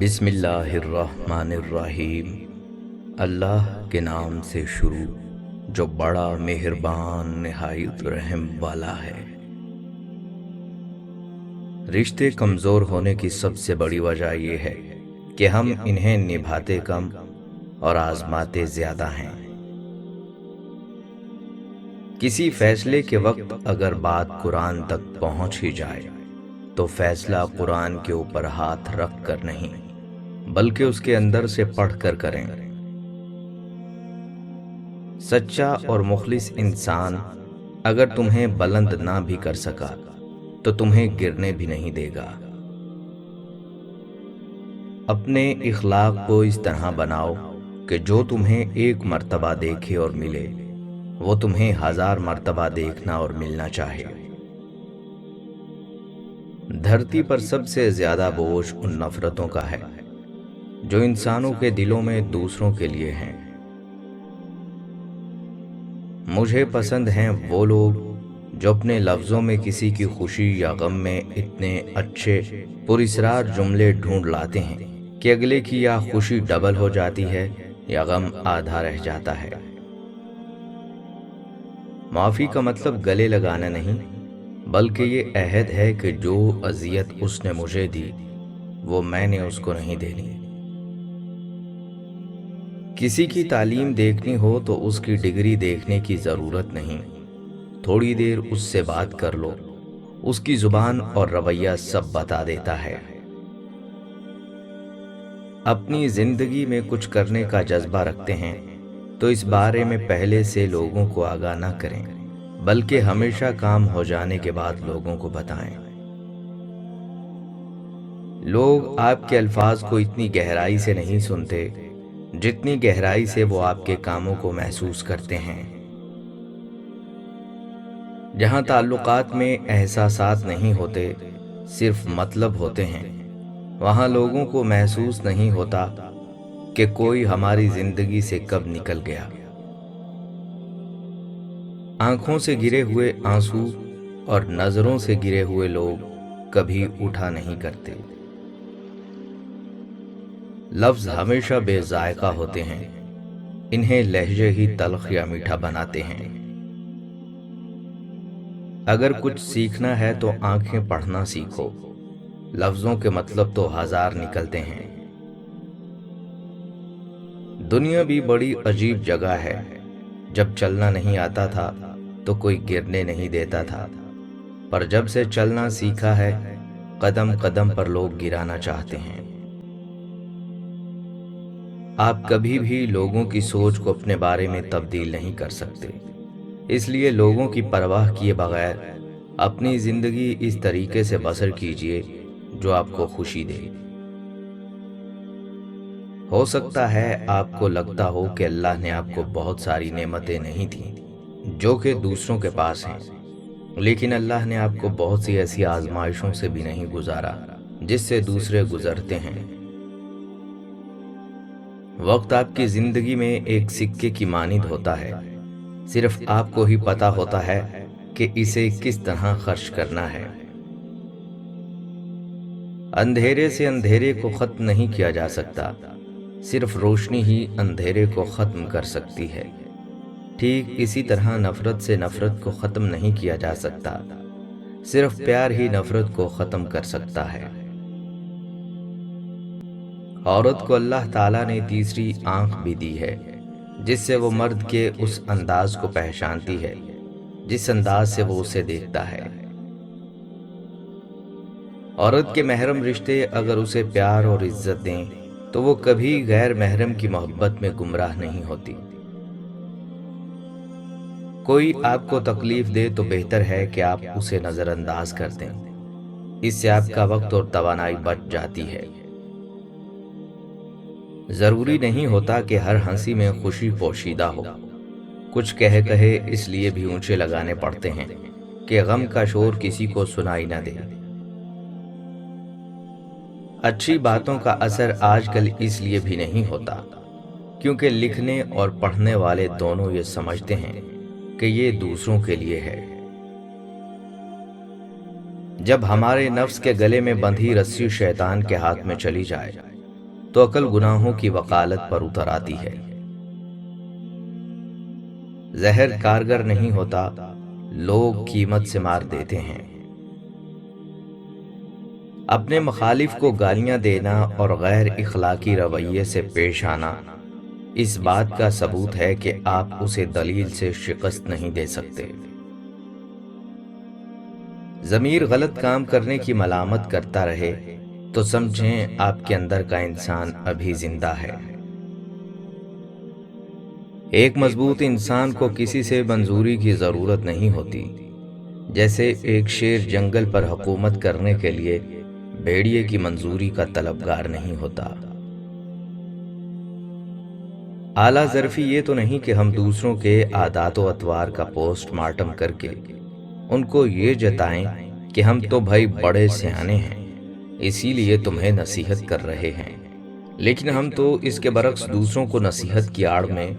بسم اللہ الرحمن الرحیم۔ اللہ کے نام سے شروع جو بڑا مہربان نہایت رحم والا ہے۔ رشتے کمزور ہونے کی سب سے بڑی وجہ یہ ہے کہ ہم انہیں نبھاتے کم اور آزماتے زیادہ ہیں۔ کسی فیصلے کے وقت اگر بات قرآن تک پہنچ ہی جائے تو فیصلہ قرآن کے اوپر ہاتھ رکھ کر نہیں بلکہ اس کے اندر سے پڑھ کر کریں۔ سچا اور مخلص انسان اگر تمہیں بلند نہ بھی کر سکا تو تمہیں گرنے بھی نہیں دے گا۔ اپنے اخلاق کو اس طرح بناؤ کہ جو تمہیں ایک مرتبہ دیکھے اور ملے وہ تمہیں 1000 مرتبہ دیکھنا اور ملنا چاہے۔ دھرتی پر سب سے زیادہ بوجھ ان نفرتوں کا ہے جو انسانوں کے دلوں میں دوسروں کے لیے ہیں۔ مجھے پسند ہیں وہ لوگ جو اپنے لفظوں میں کسی کی خوشی یا غم میں اتنے اچھے پراسرار جملے ڈھونڈ لاتے ہیں کہ اگلے کی یا خوشی ڈبل ہو جاتی ہے یا غم آدھا رہ جاتا ہے۔ معافی کا مطلب گلے لگانا نہیں بلکہ یہ عہد ہے کہ جو اذیت اس نے مجھے دی وہ میں نے اس کو نہیں دینی۔ کسی کی تعلیم دیکھنی ہو تو اس کی ڈگری دیکھنے کی ضرورت نہیں، تھوڑی دیر اس سے بات کر لو، اس کی زبان اور رویہ سب بتا دیتا ہے۔ اپنی زندگی میں کچھ کرنے کا جذبہ رکھتے ہیں تو اس بارے میں پہلے سے لوگوں کو آگاہ نہ کریں بلکہ ہمیشہ کام ہو جانے کے بعد لوگوں کو بتائیں۔ لوگ آپ کے الفاظ کو اتنی گہرائی سے نہیں سنتے جتنی گہرائی سے وہ آپ کے کاموں کو محسوس کرتے ہیں۔ جہاں تعلقات میں احساسات نہیں ہوتے، صرف مطلب ہوتے ہیں، وہاں لوگوں کو محسوس نہیں ہوتا کہ کوئی ہماری زندگی سے کب نکل گیا۔ آنکھوں سے گرے ہوئے آنسو اور نظروں سے گرے ہوئے لوگ کبھی اٹھا نہیں کرتے۔ لفظ ہمیشہ بے ذائقہ ہوتے ہیں، انہیں لہجے ہی تلخ یا میٹھا بناتے ہیں۔ اگر کچھ سیکھنا ہے تو آنکھیں پڑھنا سیکھو، لفظوں کے مطلب تو 1000 نکلتے ہیں۔ دنیا بھی بڑی عجیب جگہ ہے، جب چلنا نہیں آتا تھا تو کوئی گرنے نہیں دیتا تھا، پر جب سے چلنا سیکھا ہے قدم قدم پر لوگ گرانا چاہتے ہیں۔ آپ کبھی بھی لوگوں کی سوچ کو اپنے بارے میں تبدیل نہیں کر سکتے، اس لیے لوگوں کی پرواہ کیے بغیر اپنی زندگی اس طریقے سے بسر کیجیے جو آپ کو خوشی دے۔ ہو سکتا ہے آپ کو لگتا ہو کہ اللہ نے آپ کو بہت ساری نعمتیں نہیں دیں جو کہ دوسروں کے پاس ہیں، لیکن اللہ نے آپ کو بہت سی ایسی آزمائشوں سے بھی نہیں گزارا جس سے دوسرے گزرتے ہیں۔ وقت آپ کی زندگی میں ایک سکے کی مانند ہوتا ہے، صرف آپ کو ہی پتا ہوتا ہے کہ اسے کس طرح خرچ کرنا ہے۔ اندھیرے سے اندھیرے کو ختم نہیں کیا جا سکتا، صرف روشنی ہی اندھیرے کو ختم کر سکتی ہے۔ ٹھیک اسی طرح نفرت سے نفرت کو ختم نہیں کیا جا سکتا، صرف پیار ہی نفرت کو ختم کر سکتا ہے۔ عورت کو اللہ تعالیٰ نے تیسری آنکھ بھی دی ہے جس سے وہ مرد کے اس انداز کو پہچانتی ہے جس انداز سے وہ اسے دیکھتا ہے۔ عورت کے محرم رشتے اگر اسے پیار اور عزت دیں تو وہ کبھی غیر محرم کی محبت میں گمراہ نہیں ہوتی۔ کوئی آپ کو تکلیف دے تو بہتر ہے کہ آپ اسے نظر انداز کر دیں، اس سے آپ کا وقت اور توانائی بچ جاتی ہے۔ ضروری نہیں ہوتا کہ ہر ہنسی میں خوشی پوشیدہ ہو، کچھ کہے اس لیے بھی اونچے لگانے پڑتے ہیں کہ غم کا شور کسی کو سنائی نہ دے۔ اچھی باتوں کا اثر آج کل اس لیے بھی نہیں ہوتا کیونکہ لکھنے اور پڑھنے والے دونوں یہ سمجھتے ہیں کہ یہ دوسروں کے لیے ہے۔ جب ہمارے نفس کے گلے میں بندھی رسی شیطان کے ہاتھ میں چلی جائے تو عقل گناہوں کی وکالت پر اتر آتی ہے۔ زہر کارگر نہیں ہوتا، لوگ قیمت سے مار دیتے ہیں۔ اپنے مخالف کو گالیاں دینا اور غیر اخلاقی رویے سے پیش آنا اس بات کا ثبوت ہے کہ آپ اسے دلیل سے شکست نہیں دے سکتے۔ ضمیر غلط کام کرنے کی ملامت کرتا رہے تو سمجھیں آپ کے اندر کا انسان ابھی زندہ ہے۔ ایک مضبوط انسان کو کسی سے منظوری کی ضرورت نہیں ہوتی، جیسے ایک شیر جنگل پر حکومت کرنے کے لیے بھیڑیے کی منظوری کا طلبگار نہیں ہوتا۔ اعلیٰ ظرفی یہ تو نہیں کہ ہم دوسروں کے عادات و اطوار کا پوسٹ مارٹم کر کے ان کو یہ جتائیں کہ ہم تو بھائی بڑے سیانے ہیں، اسی لیے تمہیں نصیحت کر رہے ہیں، لیکن ہم تو اس کے برعکس دوسروں کو نصیحت کی آڑ میں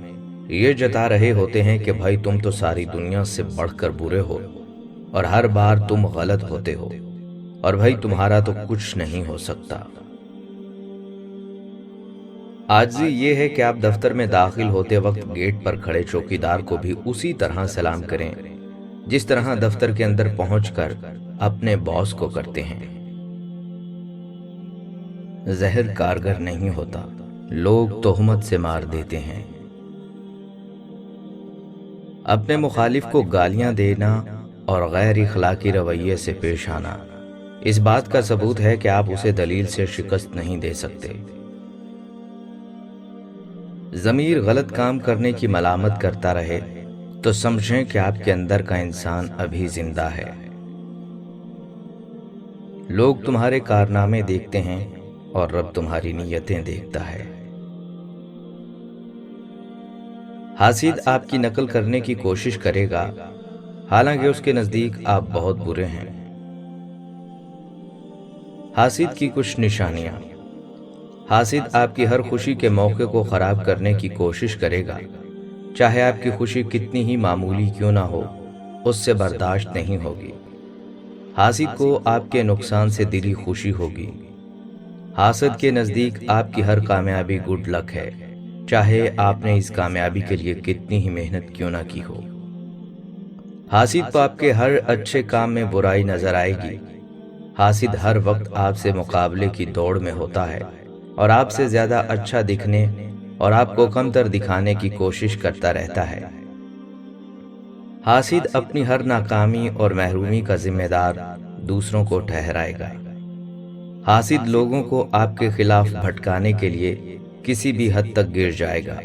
یہ جتا رہے ہوتے ہیں کہ بھائی تم تو ساری دنیا سے بڑھ کر برے ہو اور ہر بار تم غلط ہوتے ہو، اور بھائی تمہارا تو کچھ نہیں ہو سکتا۔ عاجزی یہ ہے کہ آپ دفتر میں داخل ہوتے وقت گیٹ پر کھڑے چوکیدار کو بھی اسی طرح سلام کریں جس طرح دفتر کے اندر پہنچ کر اپنے باس کو کرتے ہیں۔ زہر کارگر نہیں ہوتا، لوگ تہمت سے مار دیتے ہیں۔ اپنے مخالف کو گالیاں دینا اور غیر اخلاقی رویے سے پیش آنا اس بات کا ثبوت ہے کہ آپ اسے دلیل سے شکست نہیں دے سکتے۔ ضمیر غلط کام کرنے کی ملامت کرتا رہے تو سمجھیں کہ آپ کے اندر کا انسان ابھی زندہ ہے۔ لوگ تمہارے کارنامے دیکھتے ہیں اور رب تمہاری نیتیں دیکھتا ہے۔ حاسد آپ کی نقل کرنے کی کوشش کرے گا، حالانکہ اس کے نزدیک آپ بہت برے ہیں۔ حاسد کی کچھ نشانیاں۔ حاسد آپ کی ہر خوشی کے موقع کو خراب کرنے کی کوشش کرے گا، چاہے آپ کی خوشی کتنی ہی معمولی کیوں نہ ہو، اس سے برداشت نہیں ہوگی۔ حاسد کو آپ کے نقصان سے دلی خوشی ہوگی۔ حاسد کے نزدیک آپ کی ہر کامیابی گڈ لک ہے، چاہے آپ نے اس کامیابی کے لیے کتنی ہی محنت کیوں نہ کی ہو۔ حاسد کو آپ کے ہر اچھے کام میں برائی نظر آئے گی۔ حاسد ہر وقت آپ سے مقابلے کی دوڑ میں ہوتا ہے اور آپ سے زیادہ اچھا دکھنے اور آپ کو کمتر دکھانے کی کوشش کرتا رہتا ہے۔ حاسد اپنی ہر ناکامی اور محرومی کا ذمہ دار دوسروں کو ٹھہرائے گا۔ حاسد لوگوں کو آپ کے خلاف بھٹکانے کے لیے کسی بھی حد تک گر جائے گا۔